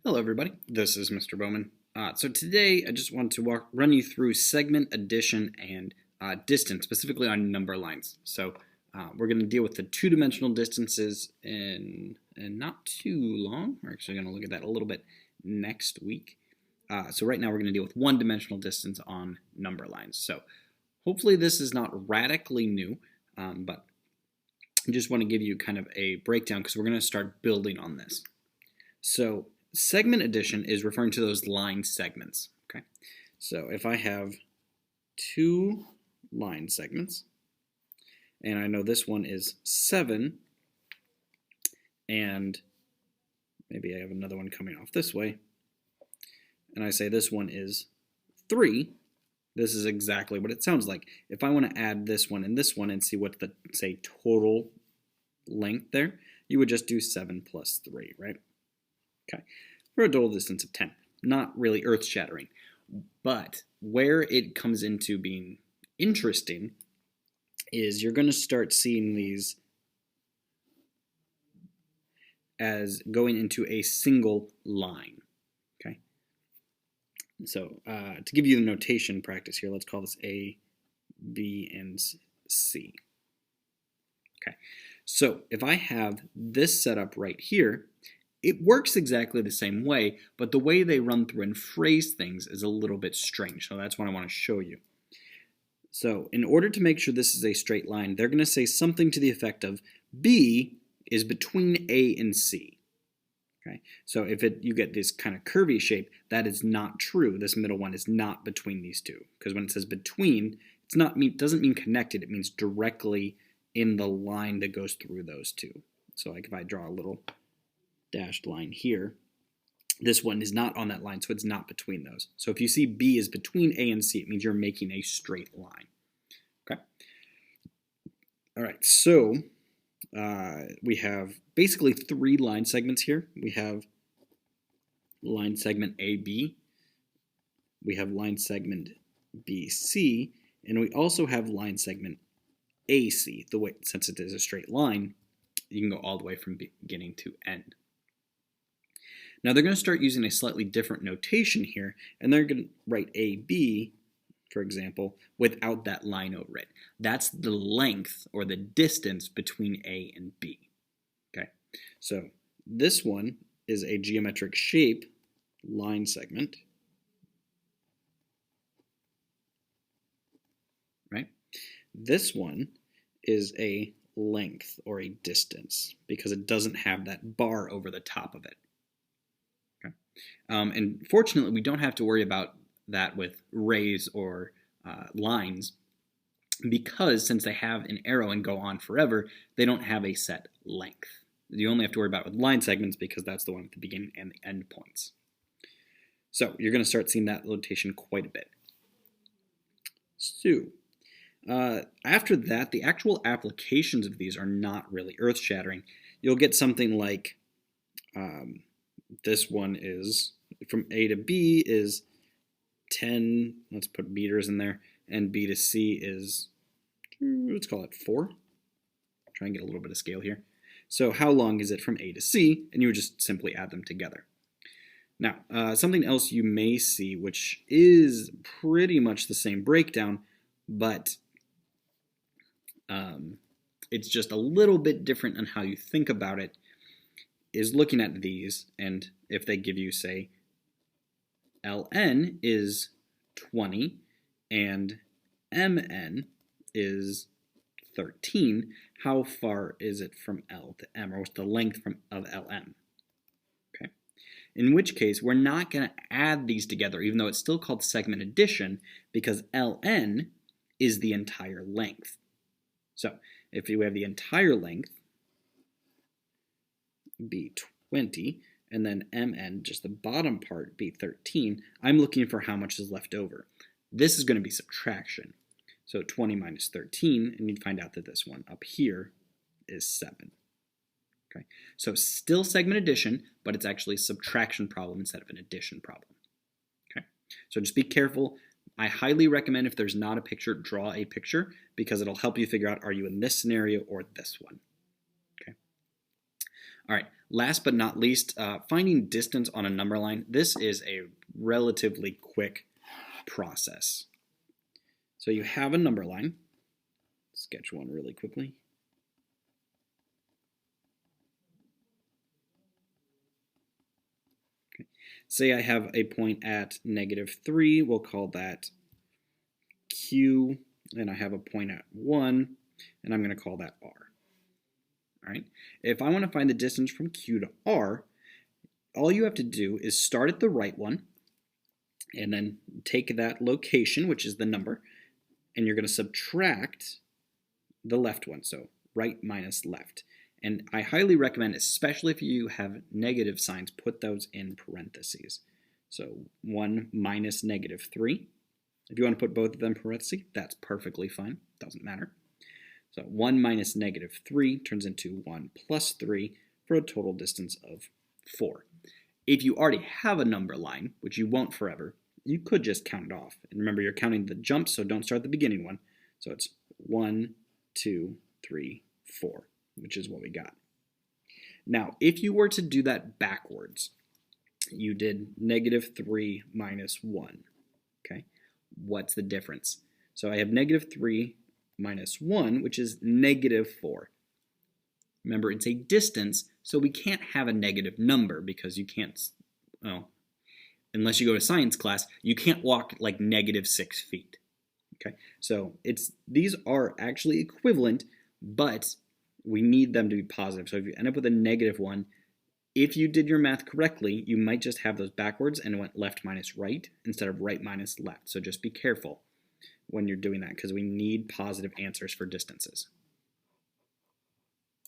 Hello everybody, this is Mr. Bowman. So today I just want to run you through segment addition and distance, specifically on number lines. So we're going to deal with the two-dimensional distances in not too long. We're actually going to look at that a little bit next week. So right now we're going to deal with one-dimensional distance on number lines. So hopefully this is not radically new, but I just want to give you kind of a breakdown because we're going to start building on this. So segment addition is referring to those line segments. Okay, so if I have two line segments, and I know this one is 7, and maybe I have another one coming off this way, and I say this one is 3, this is exactly what it sounds like. If I want to add this one and see what the, say, total length there, you would just do 7 plus 3, right? Okay, for a total distance of 10. Not really earth-shattering. But where it comes into being interesting is you're going to start seeing these as going into a single line. Okay, so to give you the notation practice here, let's call this A, B, and C. Okay, so if I have this setup right here, it works exactly the same way, but the way they run through and phrase things is a little bit strange, so that's what I want to show you. So in order to make sure this is a straight line, they're going to say something to the effect of B is between A and C. Okay, so if you get this kind of curvy shape, that is not true. This middle one is not between these two, because when it says between, doesn't mean connected, it means directly in the line that goes through those two. So like if I draw a little dashed line here, this one is not on that line, so it's not between those. So if you see B is between A and C, it means you're making a straight line. Okay. All right, so we have basically 3 line segments here. We have line segment AB, we have line segment BC, and we also have line segment AC. The way, since it is a straight line, you can go all the way from beginning to end. Now they're going to start using a slightly different notation here, and they're going to write AB, for example, without that line over it. That's the length or the distance between A and B. Okay, so this one is a geometric shape line segment, right? This one is a length or a distance because it doesn't have that bar over the top of it. And fortunately, we don't have to worry about that with rays or lines because since they have an arrow and go on forever, they don't have a set length. You only have to worry about it with line segments because that's the one at the beginning and the end points. So you're going to start seeing that notation quite a bit. So after that, the actual applications of these are not really earth-shattering. You'll get something like this one is from A to B is 10, let's put meters in there, and B to C is, let's call it 4. Try and get a little bit of scale here. So how long is it from A to C? And you would just simply add them together. Now, something else you may see, which is pretty much the same breakdown, but it's just a little bit different on how you think about it, is looking at these, and if they give you, say, ln is 20 and mn is 13, how far is it from L to M, or what's the length of LM? Okay. In which case, we're not going to add these together, even though it's still called segment addition, because ln is the entire length. So if you have the entire length, be 20, and then mn, just the bottom part, be 13, I'm looking for how much is left over. This is going to be subtraction. So 20 minus 13, and you'd find out that this one up here is 7. Okay, so still segment addition, but it's actually a subtraction problem instead of an addition problem. Okay, so just be careful. I highly recommend if there's not a picture, draw a picture, because it'll help you figure out, are you in this scenario or this one? Okay. All right, Last but not least, finding distance on a number line. This is a relatively quick process. So you have a number line. Sketch one really quickly. Okay. Say I have a point at -3. We'll call that Q. And I have a point at 1, and I'm going to call that R. All right. If I want to find the distance from Q to R, all you have to do is start at the right one, and then take that location, which is the number, and you're going to subtract the left one, so right minus left. And I highly recommend, especially if you have negative signs, put those in parentheses. So 1 minus -3. If you want to put both of them in parentheses, that's perfectly fine. Doesn't matter. So 1 minus -3 turns into 1 plus 3 for a total distance of 4. If you already have a number line, which you won't forever, you could just count it off. And remember, you're counting the jumps, so don't start the beginning one. So it's 1, 2, 3, 4, which is what we got. Now, if you were to do that backwards, you did -3 minus 1. Okay, what's the difference? So I have -3 minus 1, which is -4. Remember, it's a distance, so we can't have a negative number because you can't, well, unless you go to science class, you can't walk like -6 feet. Okay, so these are actually equivalent, but we need them to be positive. So if you end up with a -1, if you did your math correctly, you might just have those backwards and it went left minus right instead of right minus left. So just be careful when you're doing that because we need positive answers for distances.